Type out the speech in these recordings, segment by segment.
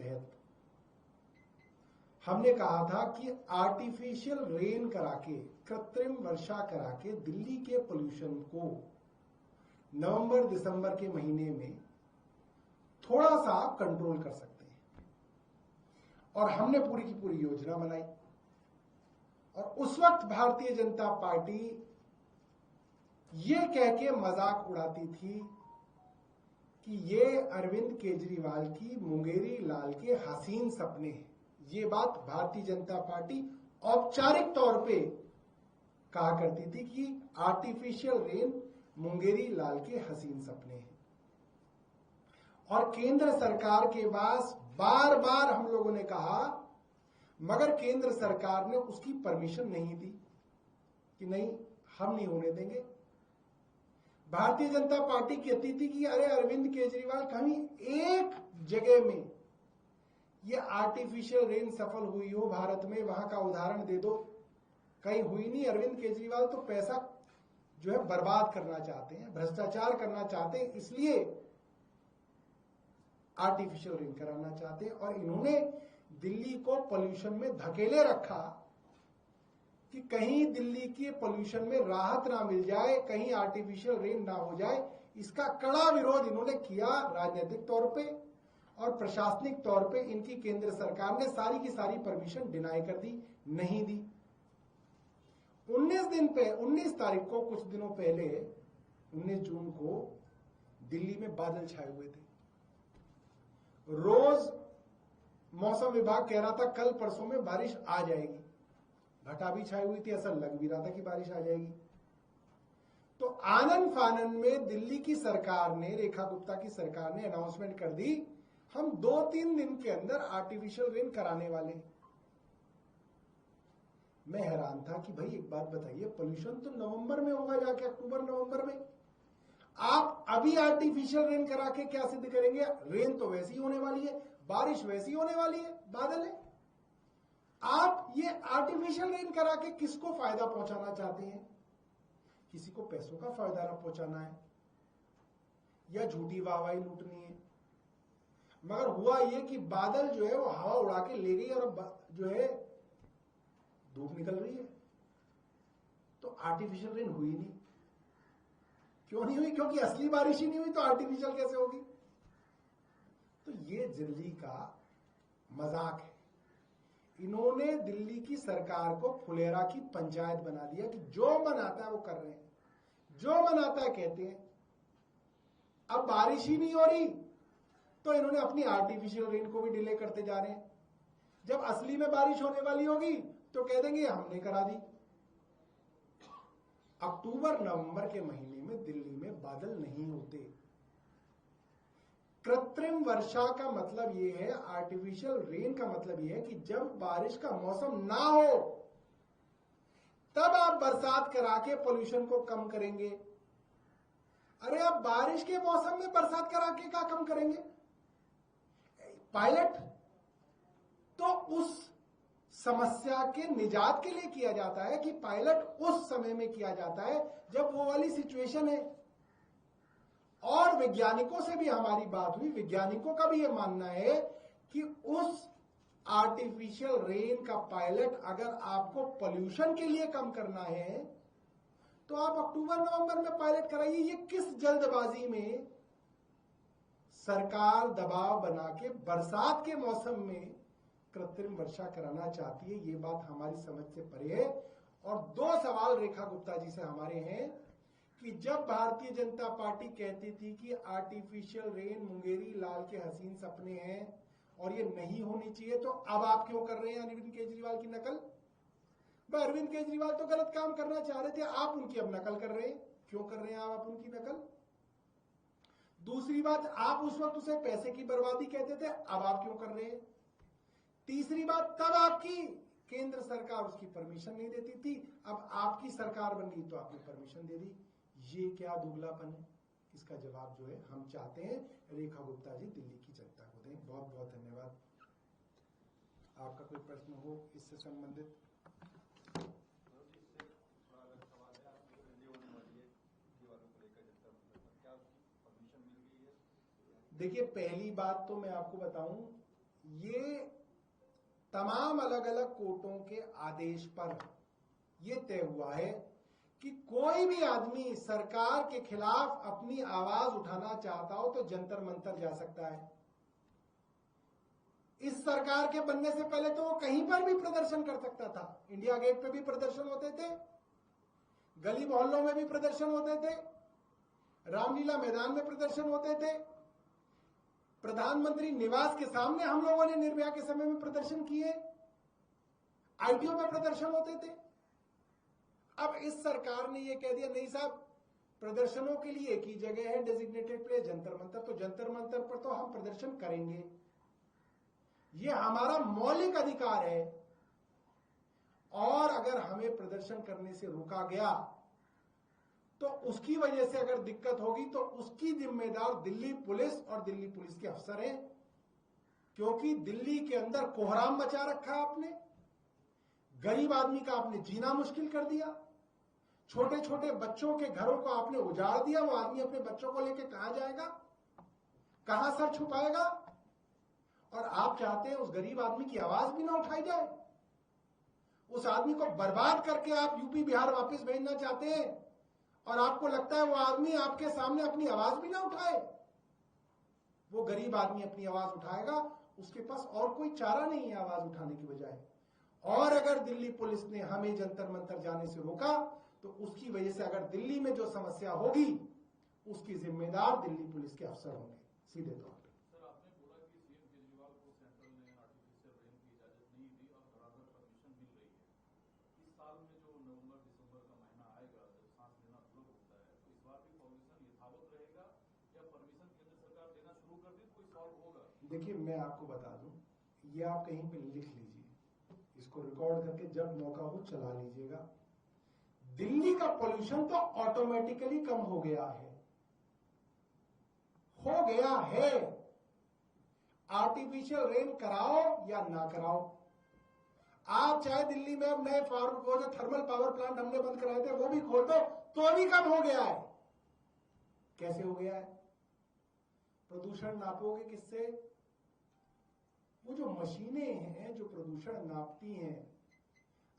तहत हमने कहा था कि आर्टिफिशियल रेन करा के, कृत्रिम वर्षा करा के दिल्ली के पोल्यूशन को नवंबर दिसंबर के महीने में थोड़ा सा आप कंट्रोल कर सकते हैं। और हमने पूरी की पूरी योजना बनाई। और उस वक्त भारतीय जनता पार्टी ये कह के मजाक उड़ाती थी कि ये अरविंद केजरीवाल की मुंगेरी लाल के हसीन सपने हैं। ये बात भारतीय जनता पार्टी औपचारिक तौर पे कहा करती थी कि आर्टिफिशियल रेन मुंगेरी लाल के हसीन सपने हैं। और केंद्र सरकार के पास बार बार हम लोगों ने कहा, मगर केंद्र सरकार ने उसकी परमिशन नहीं दी कि नहीं, हम नहीं होने देंगे। भारतीय जनता पार्टी कहती थी कि अरे अरविंद केजरीवाल, कहीं एक जगह में ये आर्टिफिशियल रेन सफल हुई हो भारत में, वहां का उदाहरण दे दो। कहीं हुई नहीं। अरविंद केजरीवाल तो पैसा जो है बर्बाद करना चाहते हैं, भ्रष्टाचार करना चाहते हैं, इसलिए आर्टिफिशियल रेन कराना चाहते हैं। और इन्होंने दिल्ली को पोल्यूशन में धकेले रखा कि कहीं दिल्ली के पोल्यूशन में राहत ना मिल जाए, कहीं आर्टिफिशियल रेन ना हो जाए। इसका कड़ा विरोध इन्होंने किया राजनीतिक तौर पे, और प्रशासनिक तौर पे इनकी केंद्र सरकार ने सारी की सारी परमिशन डिनाई कर दी, नहीं दी। 19 तारीख को, कुछ दिनों पहले 19 जून को दिल्ली में बादल छाए हुए थे। रोज मौसम विभाग कह रहा था कल परसों में बारिश आ जाएगी। घटा भी छाई हुई थी, ऐसा लग भी रहा था कि बारिश आ जाएगी। तो आनन फानन में दिल्ली की सरकार ने, रेखा गुप्ता की सरकार ने अनाउंसमेंट कर दी, हम 2-3 दिन के अंदर आर्टिफिशियल रेन कराने वाले हैं। मैं हैरान था कि भाई एक बात बताइए, पोल्यूशन तो नवंबर में होगा जाके, अक्टूबर नवंबर में। आप अभी आर्टिफिशियल रेन करा के क्या सिद्ध करेंगे? रेन तो वैसी होने वाली है, बारिश वैसी होने वाली है, बादल है। आप ये आर्टिफिशियल रेन करा के किसको फायदा पहुंचाना चाहते हैं? किसी को पैसों का फायदा ना पहुंचाना है या झूठी वाहवाही लूटनी है। मगर हुआ ये कि बादल जो है वो हवा उड़ा के ले गई और अब जो है धूप निकल रही है। तो आर्टिफिशियल रेन हुई नहीं। क्यों नहीं हुई? क्योंकि असली बारिश ही नहीं हुई, तो आर्टिफिशियल कैसे होगी? तो ये दिल्ली का मजाक है। इन्होंने दिल्ली की सरकार को फुलेरा की पंचायत बना दिया कि जो मन आता है वो कर रहे हैं, जो मन आता है कहते हैं। अब बारिश ही नहीं हो रही तो इन्होंने अपनी आर्टिफिशियल रेन को भी डिले करते जा रहे हैं। जब असली में बारिश होने वाली होगी तो कह देंगे हमने करा दी। अक्टूबर नवंबर के महीने में दिल्ली में बादल नहीं होते। कृत्रिम वर्षा का मतलब यह है, आर्टिफिशियल रेन का मतलब यह है कि जब बारिश का मौसम ना हो तब आप बरसात करा के पोल्यूशन को कम करेंगे। अरे आप बारिश के मौसम में बरसात करा के क्या कम करेंगे? पायलट तो उस समस्या के निजात के लिए किया जाता है कि पायलट उस समय में किया जाता है जब वो वाली सिचुएशन है। और वैज्ञानिकों से भी हमारी बात हुई, वैज्ञानिकों का भी यह मानना है कि उस आर्टिफिशियल रेन का पायलट अगर आपको पोल्यूशन के लिए कम करना है तो आप अक्टूबर नवंबर में पायलट कराइए। ये किस जल्दबाजी में सरकार दबाव बना के बरसात के मौसम में कृत्रिम वर्षा कराना चाहती है, ये बात हमारी समझ से परे है। और 2 सवाल रेखा गुप्ता जी से हमारे हैं कि जब भारतीय जनता पार्टी कहती थी कि आर्टिफिशियल रेन मुंगेरी लाल के हसीन सपने हैं और ये नहीं होनी चाहिए, तो अब आप क्यों कर रहे हैं अरविंद केजरीवाल की नकल? अरविंद केजरीवाल तो गलत काम करना चाह रहे थे, आप उनकी अब नकल कर रहे हैं। क्यों कर रहे हैं आप उनकी नकल? दूसरी बात, आप उस वक्त उसे पैसे की बर्बादी कहते थे, अब आप क्यों कर रहे हैं? तीसरी बात, तब आपकी केंद्र सरकार उसकी परमिशन नहीं देती थी, अब आपकी सरकार बन गई तो आपने परमिशन दे दी। ये क्या दुगलापन है? इसका जवाब जो है हम चाहते हैं रेखा गुप्ता जी दिल्ली की जनता को दें। बहुत बहुत धन्यवाद। आपका कोई प्रश्न हो इससे संबंधित? देखिए, पहली बात तो मैं आपको बताऊं, ये तमाम अलग अलग कोर्टों के आदेश पर यह तय हुआ है कि कोई भी आदमी सरकार के खिलाफ अपनी आवाज उठाना चाहता हो तो जंतर मंतर जा सकता है। इस सरकार के बनने से पहले तो वो कहीं पर भी प्रदर्शन कर सकता था। इंडिया गेट पे भी प्रदर्शन होते थे, गली मोहल्लों में भी प्रदर्शन होते थे, रामलीला मैदान में प्रदर्शन होते थे, प्रधानमंत्री निवास के सामने हम लोगों ने निर्भया के समय में प्रदर्शन किए, आईटीओ में प्रदर्शन होते थे। अब इस सरकार ने यह कह दिया नहीं साहब, प्रदर्शनों के लिए एक ही जगह है डेजिग्नेटेड प्लेस जंतर मंतर, तो जंतर मंतर पर तो हम प्रदर्शन करेंगे, यह हमारा मौलिक अधिकार है। और अगर हमें प्रदर्शन करने से रोका गया तो उसकी वजह से अगर दिक्कत होगी तो उसकी जिम्मेदार दिल्ली पुलिस और दिल्ली पुलिस के अफसर हैं, क्योंकि दिल्ली के अंदर कोहराम मचा रखा आपने, गरीब आदमी का आपने जीना मुश्किल कर दिया, छोटे छोटे बच्चों के घरों को आपने उजाड़ दिया। वो आदमी अपने बच्चों को लेकर कहां जाएगा, कहां सर छुपाएगा? और आप चाहते हैं उस गरीब आदमी की आवाज भी ना उठाई जाए, उस आदमी को बर्बाद करके आप यूपी बिहार वापस भेजना चाहते हैं, और आपको लगता है वो आदमी आपके सामने अपनी आवाज भी ना उठाए। वो गरीब आदमी अपनी आवाज उठाएगा, उसके पास और कोई चारा नहीं है आवाज उठाने की बजाय। और अगर दिल्ली पुलिस ने हमें जंतर मंतर जाने से रोका तो उसकी वजह से अगर दिल्ली में जो समस्या होगी उसकी जिम्मेदार दिल्ली पुलिस के अफसर होंगे सीधे तौर पर। सर, आपने बोला कि सीएम केजरीवाल को सेंट्रल ने आर्टिफिशियल रेन की इजाजत नहीं दी और धड़ाधड़ परमिशन मिल रही है। इस साल में जो नवंबर दिसंबर का महीना आएगा, जब सांस लेना सुलभ होता है, तो इस बार भी पॉल्यूशन यथावत रहेगा या परमिशन केंद्र सरकार देना शुरू कर दी, कोई सॉल्व होगा? देखिए, मैं आपको बता दूं, ये आप कहीं पे लिख लीजिए, इसको रिकॉर्ड करके जब मौका हो चला लीजिएगा। दिल्ली का पोल्यूशन तो ऑटोमेटिकली कम हो गया है, आर्टिफिशियल रेन कराओ या ना कराओ। आप चाहे दिल्ली में अब नए फार्म को जो थर्मल पावर प्लांट हमने बंद कराए थे वो भी खोल दो तो भी कम हो गया है। कैसे हो गया है? प्रदूषण नापोगे किससे? वो जो मशीनें हैं जो प्रदूषण नापती हैं,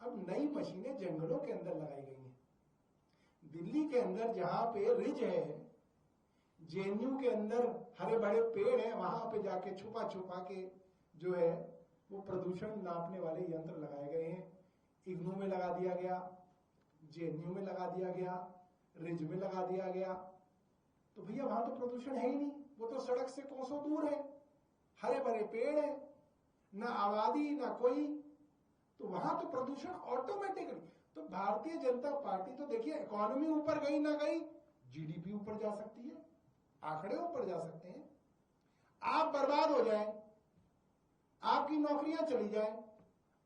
अब नई मशीनें जंगलों के अंदर लगाई गई हैं। दिल्ली के अंदर जहां पे रिज है, जेएनयू के अंदर हरे भरे पेड़ हैं, वहां पे जाके छुपा छुपा के जो है वो प्रदूषण नापने वाले यंत्र लगाए गए हैं। इग्नू में लगा दिया गया, जेएनयू में लगा दिया गया, रिज में लगा दिया गया। तो भैया वहां तो प्रदूषण है ही नहीं, वो तो सड़क से कोसों दूर है, हरे भरे पेड़ है, ना आबादी ना कोई, तो वहां तो प्रदूषण ऑटोमेटिकली। तो भारतीय जनता पार्टी तो देखिए, इकोनॉमी ऊपर गई ना गई, जीडीपी ऊपर जा सकती है, आंकड़े ऊपर जा सकते हैं। आप बर्बाद हो जाए, आपकी नौकरियां चली जाए,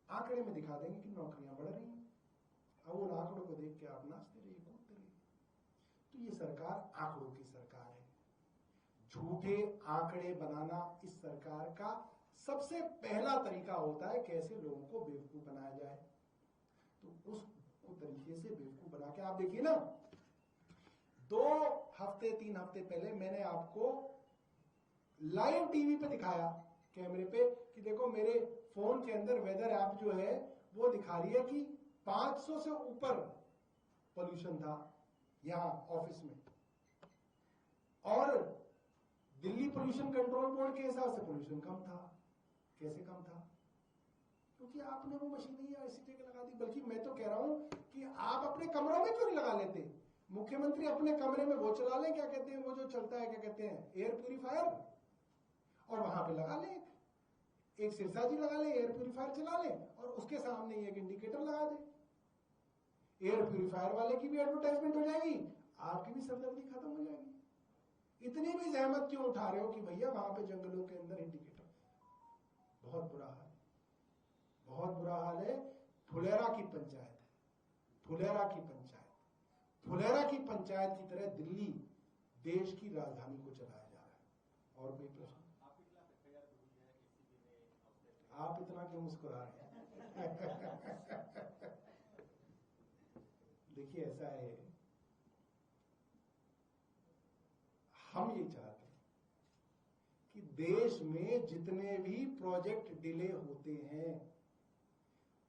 आंकड़े में दिखा देंगे कि नौकरियां बढ़ रही हैं। अब उन आंकड़ों को देख के आप नाचते रहिए, कूदते रहिए। तो ये सरकार आंकड़ों की सरकार है। झूठे आंकड़े बनाना इस सरकार का सबसे पहला तरीका होता है, कैसे लोगों को बेवकूफ बनाया जाए। तो उस तरीके से बेवकूफ बना के आप देखिए ना, 2 हफ्ते 3 हफ्ते पहले मैंने आपको लाइव टीवी पे दिखाया, कैमरे पे, कि देखो मेरे फोन के अंदर वेदर ऐप जो है वो दिखा रही है कि 500 से ऊपर पोल्यूशन था यहां ऑफिस में, और दिल्ली पोल्यूशन कंट्रोल बोर्ड के हिसाब से पोल्यूशन कम था। कैसे कम था? क्योंकि आपने वो मशीन ही ऐसी जगह लगा दी। बल्कि मैं तो कह रहा हूं कि आप अपने कमरों में क्यों नहीं लगा लेते? मुख्यमंत्री अपने कमरे में वो चला लें, क्या कहते हैं वो जो चलता है, क्या कहते हैं, एयर प्यूरिफायर, और वहां पे लगा लें, एक सिरसा जी लगा लें, एयर प्यूरिफायर चला लें, और उसके सामने एक इंडिकेटर लगा दें। एयर प्यूरिफायर वाले की भी एडवर्टाइजमेंट हो जाएगी, आपकी भी सरदर्दी खत्म हो जाएगी। इतनी भी जहमत क्यों उठा रहे हो कि भैया वहां पे जंगलों के अंदर इंडिकेटर? बहुत बुरा हाल, बहुत बुरा हाल है। फुलेरा की पंचायत है, फुलेरा की पंचायत, फुलेरा की पंचायत की तरह दिल्ली देश की राजधानी को चलाया जा रहा है। और कोई प्रश्न? आप इतना क्यों मुस्कुरा रहे हैं? देखिए, ऐसा है, हम ये चाहते हैं कि देश में जितने भी प्रोजेक्ट डिले होते हैं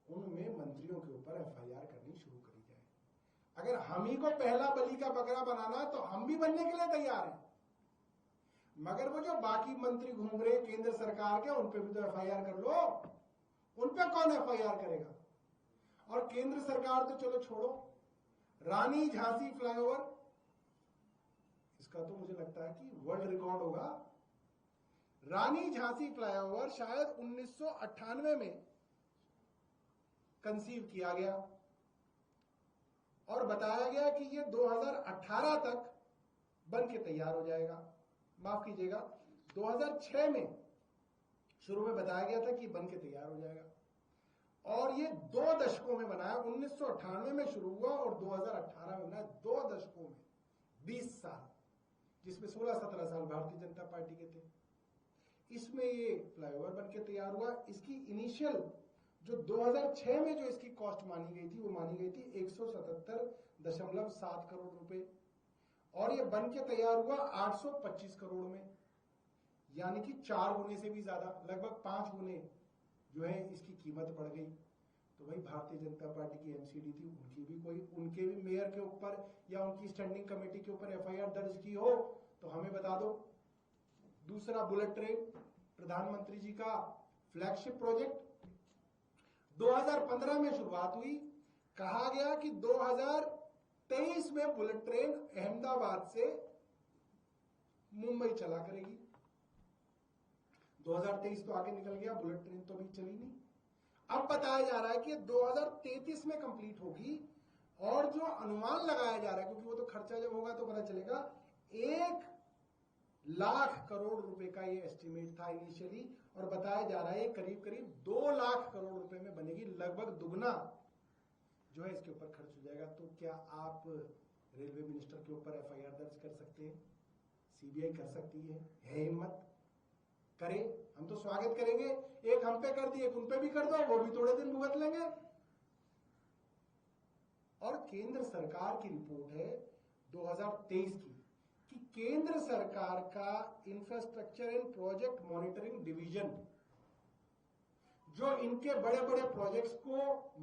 उनमें मंत्रियों के ऊपर एफआईआर करनी शुरू करी जाए। अगर हम ही को पहला बलि का बकरा बनाना है तो हम भी बनने के लिए तैयार हैं, मगर वो जो बाकी मंत्री घूम रहे केंद्र सरकार के, उन पे भी तो एफआईआर कर लो। उन पे कौन एफआईआर करेगा? और केंद्र सरकार तो चलो छोड़ो, रानी झांसी फ्लाईओवर, इसका तो मुझे लगता है कि वर्ल्ड रिकॉर्ड होगा। रानी झांसी फ्लाईओवर शायद 1998 में कंसीव किया गया और बताया गया कि ये 2018 तक बन के तैयार हो जाएगा। माफ कीजिएगा, 2006 में शुरू में बताया गया था कि बन के तैयार हो जाएगा, और ये 2 दशकों में बनाया। 1998 में शुरू हुआ और 2018 में बनाया। 2 दशकों में 20 साल, जिसमें 16-17 साल भारतीय जनता पार्टी के थे। इसमें ये फ्लाईओवर बन के तैयार हुआ। इसकी इनिशियल जो 2006 में जो इसकी कॉस्ट मानी गई थी, वो मानी गई थी 177.7 करोड़ रुपए, और ये बन के तैयार हुआ 825 करोड़ में, यानी कि 4 गुने से भी ज्यादा, लगभग 5 गुने जो है इसकी कीमत बढ़ गई। तो भाई भारतीय जनता पार्टी की एमसीडी थी, उनके भी मेयर के ऊपर या उनकी स्टैंडिंग कमेटी के ऊपर एफआईआर दर्ज की हो तो हमें बता दो। दूसरा, बुलेट ट्रेन, प्रधानमंत्री जी का फ्लैगशिप प्रोजेक्ट, 2015 में शुरुआत हुई। कहा गया कि 2023 में बुलेट ट्रेन अहमदाबाद से मुंबई चला करेगी। 2023 तो आगे निकल गया, बुलेट ट्रेन तो अभी चली नहीं। अब बताया जा रहा है कि 2033 में कंप्लीट होगी, और जो अनुमान लगाया जा रहा है, क्योंकि वो तो खर्चा जब होगा तो पता चलेगा, 1 लाख करोड़ रुपए का ये एस्टिमेट था इनिशियली, और बताया जा रहा है करीब करीब 2 लाख करोड़ रुपए में बनेगी। लगभग दुगना जो है इसके ऊपर खर्च हो जाएगा। तो क्या आप रेलवे मिनिस्टर के ऊपर एफआईआर दर्ज कर सकते हैं? सीबीआई कर सकती है हिम्मत? करे, हम तो स्वागत करेंगे। एक हम पे कर दी, एक उन पे भी कर दो, वो भी थोड़े दिन भुगत लेंगे। और केंद्र सरकार की रिपोर्ट है 2023 की कि केंद्र सरकार का infrastructure and project monitoring division, जो इनके बड़े बड़े प्रोजेक्ट्स को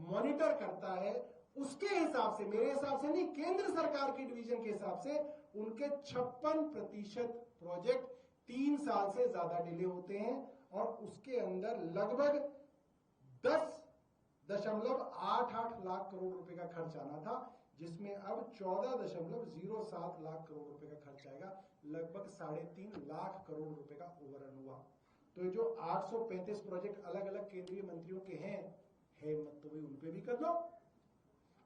मॉनिटर करता है, उसके हिसाब से, मेरे हिसाब से नहीं, केंद्र सरकार की डिवीजन के हिसाब से, उनके 56% प्रोजेक्ट 3 साल से ज्यादा डिले होते हैं, और उसके अंदर लगभग 10.88 लाख करोड़ रुपए का खर्च आना था, जिसमें अब 14.07 लाख करोड़ रुपए का खर्च आएगा। लगभग 3.5 लाख करोड़ रुपए का ओवररन हुआ। तो ये जो 835 प्रोजेक्ट अलग अलग केंद्रीय मंत्रियों के हैं, मत तो भाई उन पे भी कर दो।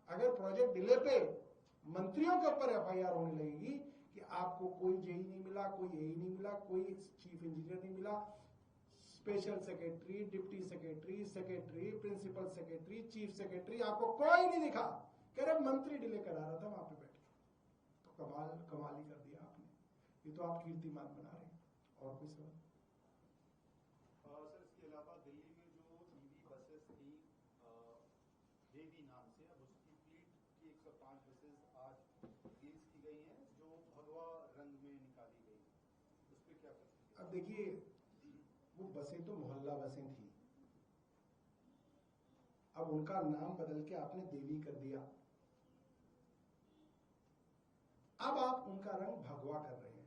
अगर प्रोजेक्ट डिले पे मंत्रियों के ऊपर एफआईआर होने लगेगी कि आपको कोई जेई नहीं मिला, कोई एई नहीं मिला, कोई चीफ इंजीनियर नहीं मिला, special secretary, deputy secretary, secretary, principal secretary, chief secretary, आपको कोई नहीं दिखा, कह रहे मंत्री डिले करा रहा था वहां पे बैठ के, तो कमाल ही कर दिया आपने। ये तो आप कीर्तिमान बना रहे हैं। और कोई सवाल? सर, इसके अलावा दिल्ली में जो ईवी बसेस थी देवी नाम से, अब उसकी फ्लीट की 105 बसेस आज रिलीज की गई हैं, जो भगवा रंग में निकाली गई। उस पर क्या प्रतिक्रिया? अब देखिए, वो बसें तो मोहल्ला बसें थी, अब उनका नाम बदल के आपने देवी कर दिया, अब आप उनका रंग भगवा कर रहे हैं।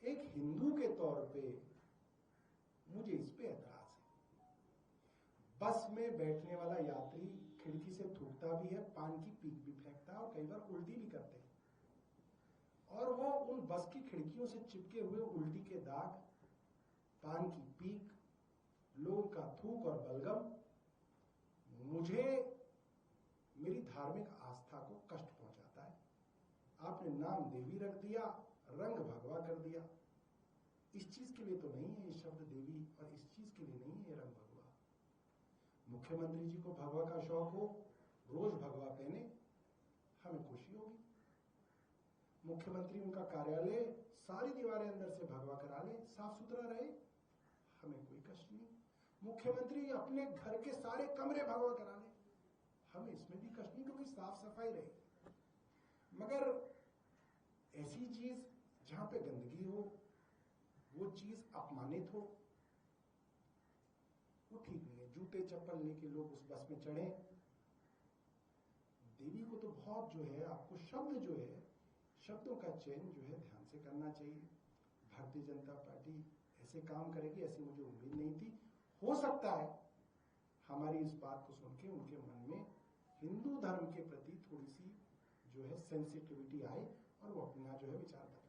एक हिंदू के तौर पे मुझे इस पे एतराज है। बस में बैठने वाला यात्री खिड़की से थूकता भी है, पान की पीक भी फेंकता है, और कई बार उल्टी भी करते हैं, और वो उन बस की खिड़कियों से चिपके हुए उल्टी के दाग, पान की पीक, लोगों का थूक और बलगम मुझे मेरी धार्मिक आस्था को कष्ट पहुंचाता है। आपने नाम देवी रख दिया, रंग भगवा कर दिया। इस चीज के लिए तो नहीं है ये शब्द देवी, और इस चीज के लिए नहीं है ये रंग भगवा। मुख्यमंत्री जी को भगवा का शौक हो, रोज भगवा पहने, हमें खुशी होगी। मुख्यमंत्री उनका कार्यालय सारी दीवारें अंदर से भगवा करा ले, साफ सुथरा रहे, हमें कोई कष्ट नहीं। मुख्यमंत्री अपने घर के सारे कमरे भगवा करा ले, हमें इसमें भी कष्ट नहीं, क्योंकि साफ सफाई रहे। मगर ऐसी चीज जहां पे गंदगी हो वो चीज अपमानित हो, वो ठीक नहीं है। जूते चप्पल लेके लोग उस बस में चढ़े। देवी को तो बहुत जो है, आपको शब्द जो है, शब्दों का चयन जो है ध्यान से करना चाहिए। भारतीय जनता पार्टी ऐसे काम करेगी ऐसी मुझे उम्मीद नहीं थी। हो सकता है हमारी इस बात को सुन के उनके मन में हिंदू धर्म के प्रति थोड़ी सी जो है सेंसिटिविटी आए और वो अपना जो है विचार बदले।